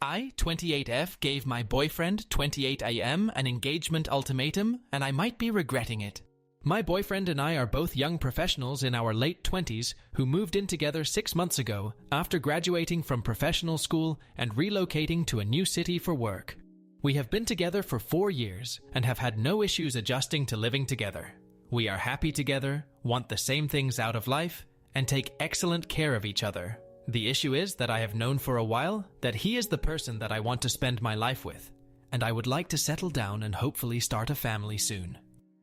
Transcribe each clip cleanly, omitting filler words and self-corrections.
I, 28F, gave my boyfriend, 28AM, an engagement ultimatum, and I might be regretting it. My boyfriend and I are both young professionals in our late 20s who moved in together 6 months ago after graduating from professional school and relocating to a new city for work. We have been together for 4 years and have had no issues adjusting to living together. We are happy together, want the same things out of life, and take excellent care of each other. The issue is that I have known for a while that he is the person that I want to spend my life with, and I would like to settle down and hopefully start a family soon.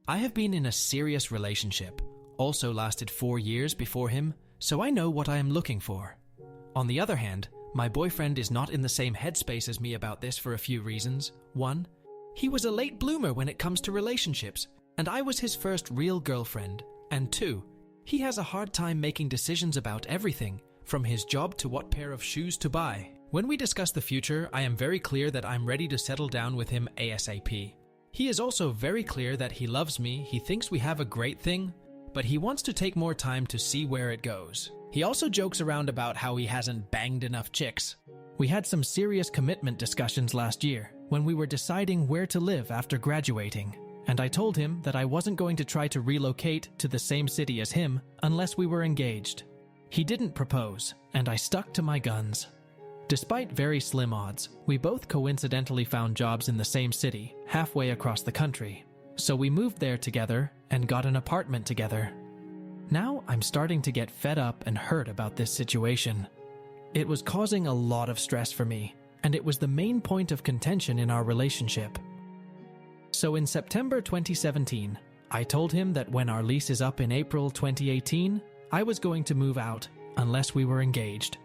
I have been in a serious relationship, also lasted 4 years before him, so I know what I am looking for. On the other hand, my boyfriend is not in the same headspace as me about this for a few reasons. 1, he was a late bloomer when it comes to relationships, and I was his first real girlfriend. And 2, he has a hard time making decisions about everything, from his job to what pair of shoes to buy. When we discuss the future, I am very clear that I'm ready to settle down with him ASAP. He is also very clear that he loves me, he thinks we have a great thing, but he wants to take more time to see where it goes. He also jokes around about how he hasn't banged enough chicks. We had some serious commitment discussions last year when we were deciding where to live after graduating, and I told him that I wasn't going to try to relocate to the same city as him unless we were engaged. He didn't propose, and I stuck to my guns. Despite very slim odds, we both coincidentally found jobs in the same city, halfway across the country. So we moved there together and got an apartment together. Now I'm starting to get fed up and hurt about this situation. It was causing a lot of stress for me, and it was the main point of contention in our relationship. So in September 2017, I told him that when our lease is up in April 2018, I was going to move out unless we were engaged.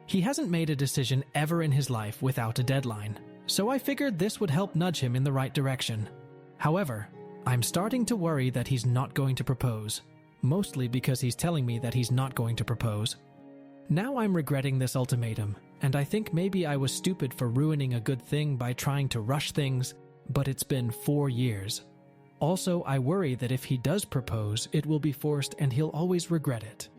He hasn't made a decision ever in his life without a deadline, so I figured this would help nudge him in the right direction. However, I'm starting to worry that he's not going to propose, mostly because he's telling me that he's not going to propose. Now I'm regretting this ultimatum, and I think maybe I was stupid for ruining a good thing by trying to rush things, but it's been 4 years. Also, I worry that if he does propose, it will be forced and he'll always regret it.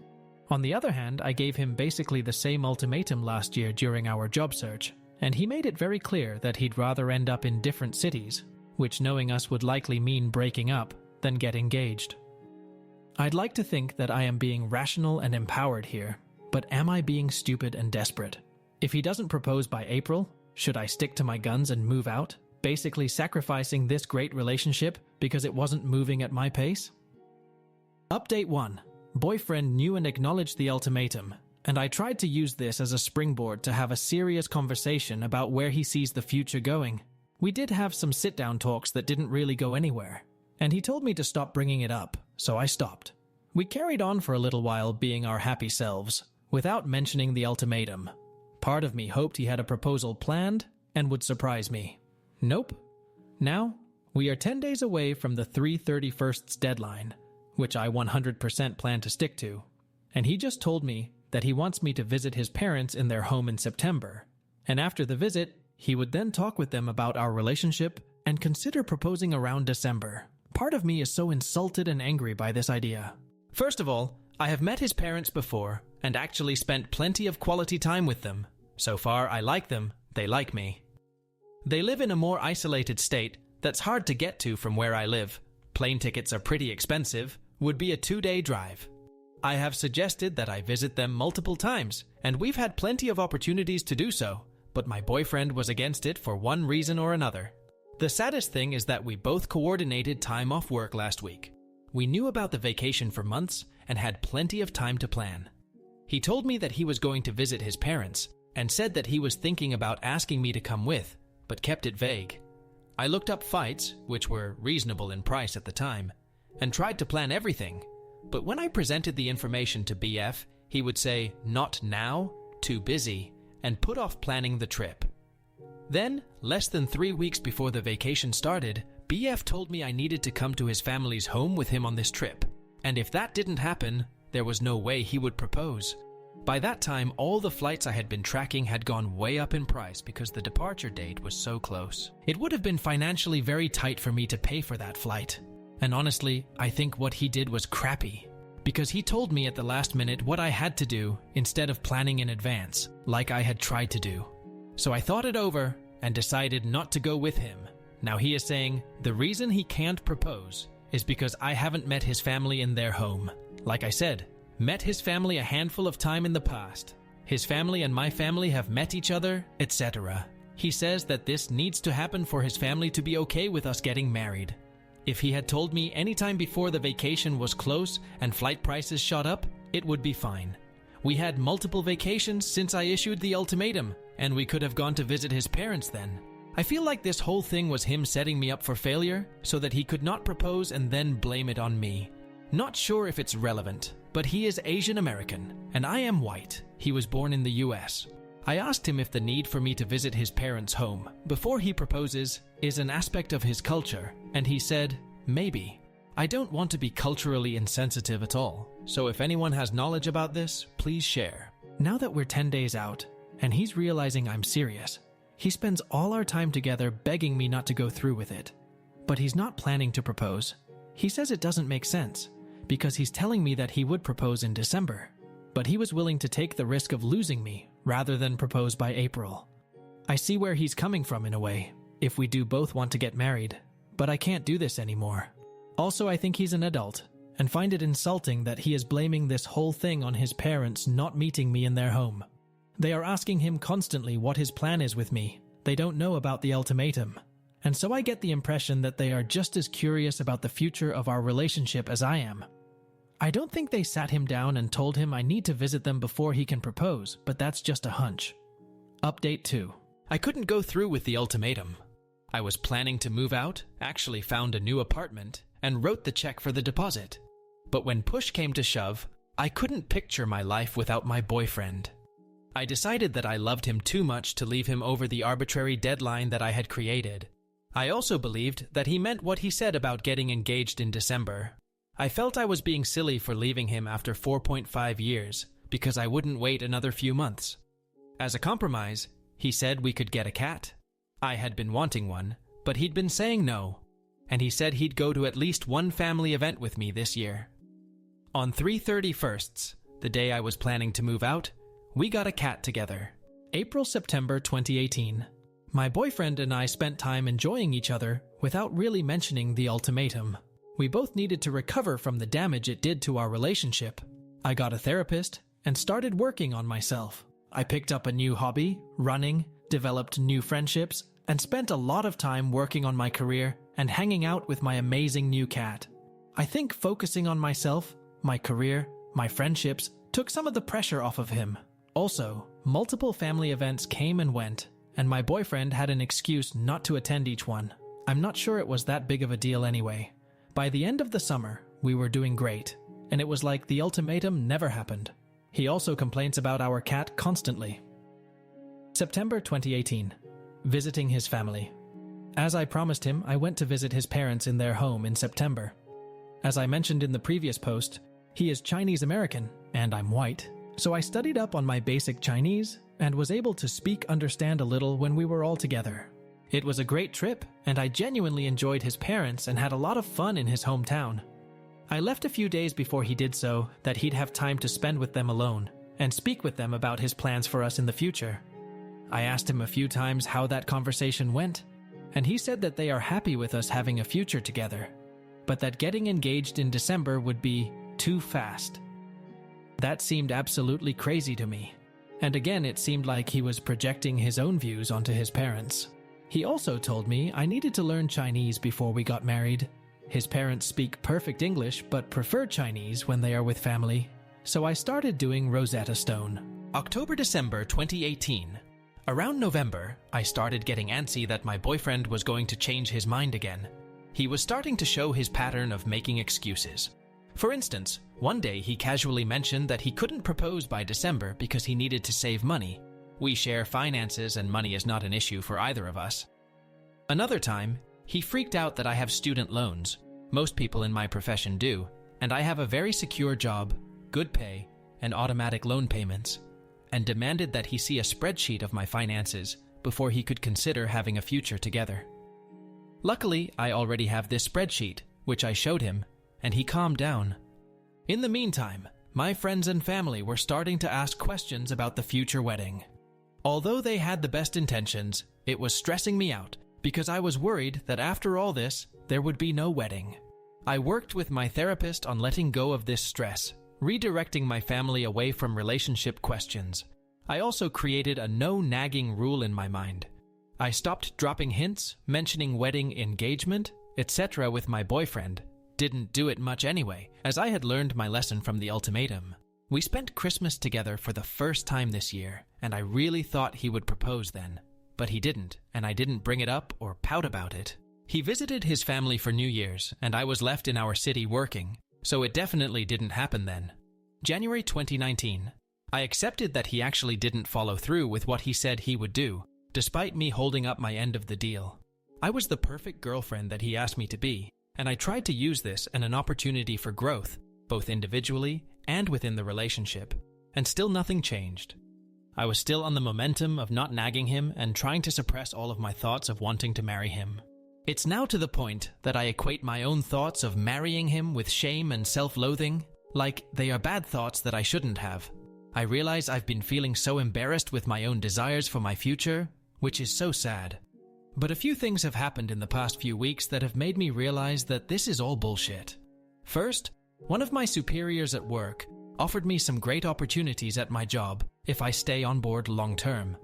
On the other hand, I gave him basically the same ultimatum last year during our job search, and he made it very clear that he'd rather end up in different cities, which knowing us would likely mean breaking up, than get engaged. I'd like to think that I am being rational and empowered here, but am I being stupid and desperate? If he doesn't propose by April, should I stick to my guns and move out, basically sacrificing this great relationship because it wasn't moving at my pace? Update 1. Boyfriend knew and acknowledged the ultimatum, and I tried to use this as a springboard to have a serious conversation about where he sees the future going. We did have some sit-down talks that didn't really go anywhere, and he told me to stop bringing it up, so I stopped. We carried on for a little while being our happy selves, without mentioning the ultimatum. Part of me hoped he had a proposal planned and would surprise me. Nope. Now, we are 10 days away from the 3/31's deadline, which I 100% plan to stick to, and he just told me that he wants me to visit his parents in their home in September, and after the visit, he would then talk with them about our relationship and consider proposing around December. Part of me is so insulted and angry by this idea. First of all, I have met his parents before and actually spent plenty of quality time with them. So far, I like them, they like me. They live in a more isolated state that's hard to get to from where I live. Plane tickets are pretty expensive, would be a 2-day drive. I have suggested that I visit them multiple times, and we've had plenty of opportunities to do so, but my boyfriend was against it for one reason or another. The saddest thing is that we both coordinated time off work last week. We knew about the vacation for months and had plenty of time to plan. He told me that he was going to visit his parents and said that he was thinking about asking me to come with, but kept it vague. I looked up flights, which were reasonable in price at the time, and tried to plan everything, but when I presented the information to BF, he would say, "Not now, too busy," and put off planning the trip. Then, less than 3 weeks before the vacation started, BF told me I needed to come to his family's home with him on this trip, and if that didn't happen, there was no way he would propose. By that time, all the flights I had been tracking had gone way up in price because the departure date was so close. It would have been financially very tight for me to pay for that flight. And honestly, I think what he did was crappy, because he told me at the last minute what I had to do instead of planning in advance, like I had tried to do. So I thought it over and decided not to go with him. Now he is saying the reason he can't propose is because I haven't met his family in their home. Like I said, met his family a handful of time in the past. His family and my family have met each other, etc. He says that this needs to happen for his family to be okay with us getting married. If he had told me any time before the vacation was close and flight prices shot up, it would be fine. We had multiple vacations since I issued the ultimatum, and we could have gone to visit his parents then. I feel like this whole thing was him setting me up for failure so that he could not propose and then blame it on me. Not sure if it's relevant, but he is Asian American, and I am white. He was born in the US. I asked him if the need for me to visit his parents' home before he proposes is an aspect of his culture, and he said, maybe. I don't want to be culturally insensitive at all, so if anyone has knowledge about this, please share. Now that we're 10 days out, and he's realizing I'm serious, he spends all our time together begging me not to go through with it. But he's not planning to propose. He says it doesn't make sense, because he's telling me that he would propose in December, but he was willing to take the risk of losing me rather than propose by April. I see where he's coming from in a way, if we do both want to get married, but I can't do this anymore. Also, I think he's an adult, and find it insulting that he is blaming this whole thing on his parents not meeting me in their home. They are asking him constantly what his plan is with me. They don't know about the ultimatum. And so I get the impression that they are just as curious about the future of our relationship as I am. I don't think they sat him down and told him I need to visit them before he can propose, but that's just a hunch. Update 2. I couldn't go through with the ultimatum. I was planning to move out, actually found a new apartment, and wrote the check for the deposit. But when push came to shove, I couldn't picture my life without my boyfriend. I decided that I loved him too much to leave him over the arbitrary deadline that I had created. I also believed that he meant what he said about getting engaged in December. I felt I was being silly for leaving him after 4.5 years because I wouldn't wait another few months. As a compromise, he said we could get a cat. I had been wanting one, but he'd been saying no, and he said he'd go to at least one family event with me this year. On 3/31, the day I was planning to move out, we got a cat together. April-September 2018. My boyfriend and I spent time enjoying each other without really mentioning the ultimatum. We both needed to recover from the damage it did to our relationship. I got a therapist and started working on myself. I picked up a new hobby, running, developed new friendships, and spent a lot of time working on my career and hanging out with my amazing new cat. I think focusing on myself, my career, my friendships took some of the pressure off of him. Also, multiple family events came and went, and my boyfriend had an excuse not to attend each one. I'm not sure it was that big of a deal anyway. By the end of the summer, we were doing great, and it was like the ultimatum never happened. He also complains about our cat constantly. September 2018. Visiting his family. As I promised him, I went to visit his parents in their home in September. As I mentioned in the previous post, he is Chinese American, and I'm white. So I studied up on my basic Chinese and was able to understand a little when we were all together. It was a great trip, and I genuinely enjoyed his parents and had a lot of fun in his hometown. I left a few days before he did so that he'd have time to spend with them alone and speak with them about his plans for us in the future. I asked him a few times how that conversation went, and he said that they are happy with us having a future together, but that getting engaged in December would be too fast. That seemed absolutely crazy to me, and again it seemed like he was projecting his own views onto his parents. He also told me I needed to learn Chinese before we got married. His parents speak perfect English but prefer Chinese when they are with family, so I started doing Rosetta Stone. October-December 2018. Around November, I started getting antsy that my boyfriend was going to change his mind again. He was starting to show his pattern of making excuses. For instance, one day he casually mentioned that he couldn't propose by December because he needed to save money. We share finances and money is not an issue for either of us. Another time, he freaked out that I have student loans. Most people in my profession do, and I have a very secure job, good pay, and automatic loan payments, and demanded that he see a spreadsheet of my finances before he could consider having a future together. Luckily, I already have this spreadsheet, which I showed him, and he calmed down. In the meantime, my friends and family were starting to ask questions about the future wedding. Although they had the best intentions, it was stressing me out because I was worried that after all this, there would be no wedding. I worked with my therapist on letting go of this stress, redirecting my family away from relationship questions. I also created a no nagging rule in my mind. I stopped dropping hints, mentioning wedding, engagement, etc. with my boyfriend. Didn't do it much anyway, as I had learned my lesson from the ultimatum. We spent Christmas together for the first time this year, and I really thought he would propose then. But he didn't, and I didn't bring it up or pout about it. He visited his family for New Year's, and I was left in our city working, so it definitely didn't happen then. January 2019. I accepted that he actually didn't follow through with what he said he would do, despite me holding up my end of the deal. I was the perfect girlfriend that he asked me to be, and I tried to use this as an opportunity for growth, both individually and within the relationship, and still nothing changed. I was still on the momentum of not nagging him and trying to suppress all of my thoughts of wanting to marry him. It's now to the point that I equate my own thoughts of marrying him with shame and self-loathing, like they are bad thoughts that I shouldn't have. I realize I've been feeling so embarrassed with my own desires for my future, which is so sad. But a few things have happened in the past few weeks that have made me realize that this is all bullshit. First, one of my superiors at work offered me some great opportunities at my job if I stay on board long term.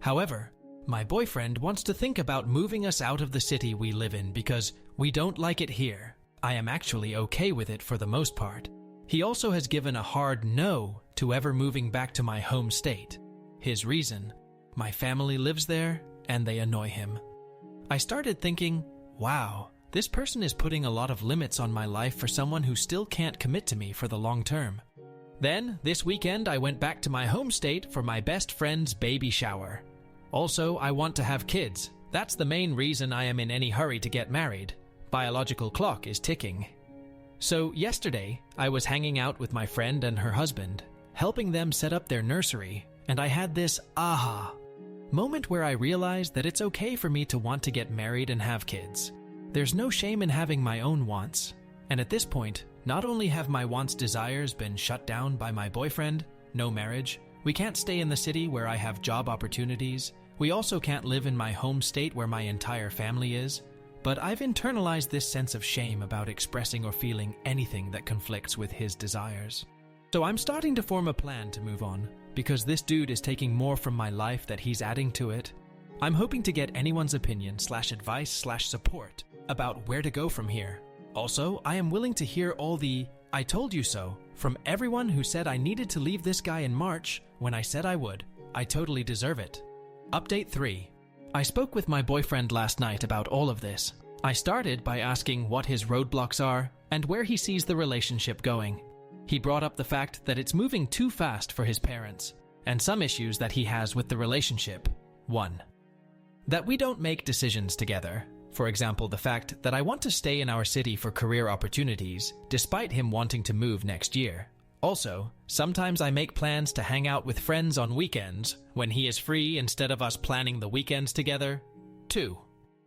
However, my boyfriend wants to think about moving us out of the city we live in because we don't like it here. I am actually okay with it for the most part. He also has given a hard no to ever moving back to my home state. His reason: my family lives there and they annoy him. I started thinking, wow, this person is putting a lot of limits on my life for someone who still can't commit to me for the long term. Then, this weekend, I went back to my home state for my best friend's baby shower. Also, I want to have kids. That's the main reason I am in any hurry to get married. Biological clock is ticking. So, yesterday, I was hanging out with my friend and her husband, helping them set up their nursery, and I had this aha moment where I realized that it's okay for me to want to get married and have kids. There's no shame in having my own wants. And at this point, not only have my wants' desires been shut down by my boyfriend, no marriage, we can't stay in the city where I have job opportunities, we also can't live in my home state where my entire family is, but I've internalized this sense of shame about expressing or feeling anything that conflicts with his desires. So I'm starting to form a plan to move on, because this dude is taking more from my life that he's adding to it. I'm hoping to get anyone's opinion/advice/support about where to go from here. Also, I am willing to hear all the "I told you so" from everyone who said I needed to leave this guy in March when I said I would. I totally deserve it. Update 3. I spoke with my boyfriend last night about all of this. I started by asking what his roadblocks are and where he sees the relationship going. He brought up the fact that it's moving too fast for his parents, and some issues that he has with the relationship. 1. That we don't make decisions together. For example, the fact that I want to stay in our city for career opportunities, despite him wanting to move next year. Also, sometimes I make plans to hang out with friends on weekends, when he is free instead of us planning the weekends together. 2.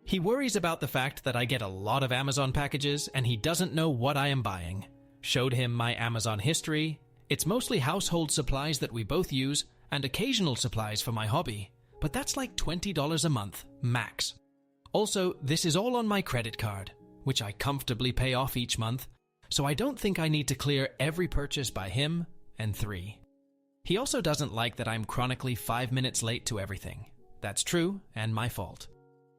He worries about the fact that I get a lot of Amazon packages and he doesn't know what I am buying. Showed him my Amazon history. It's mostly household supplies that we both use and occasional supplies for my hobby, but that's like $20 a month, max. Also, this is all on my credit card, which I comfortably pay off each month, so I don't think I need to clear every purchase by him. And 3. He also doesn't like that I'm chronically 5 minutes late to everything. That's true, and my fault.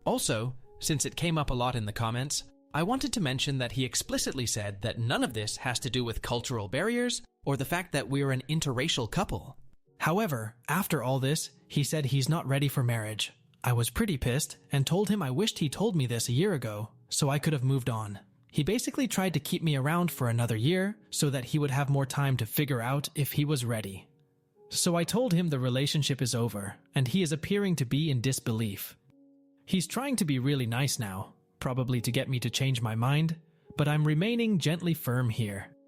Also, since it came up a lot in the comments, I wanted to mention that he explicitly said that none of this has to do with cultural barriers or the fact that we're an interracial couple. However, after all this, he said he's not ready for marriage. I was pretty pissed and told him I wished he told me this a year ago, so I could have moved on. He basically tried to keep me around for another year so that he would have more time to figure out if he was ready. So I told him the relationship is over, and he is appearing to be in disbelief. He's trying to be really nice now, probably to get me to change my mind, but I'm remaining gently firm here.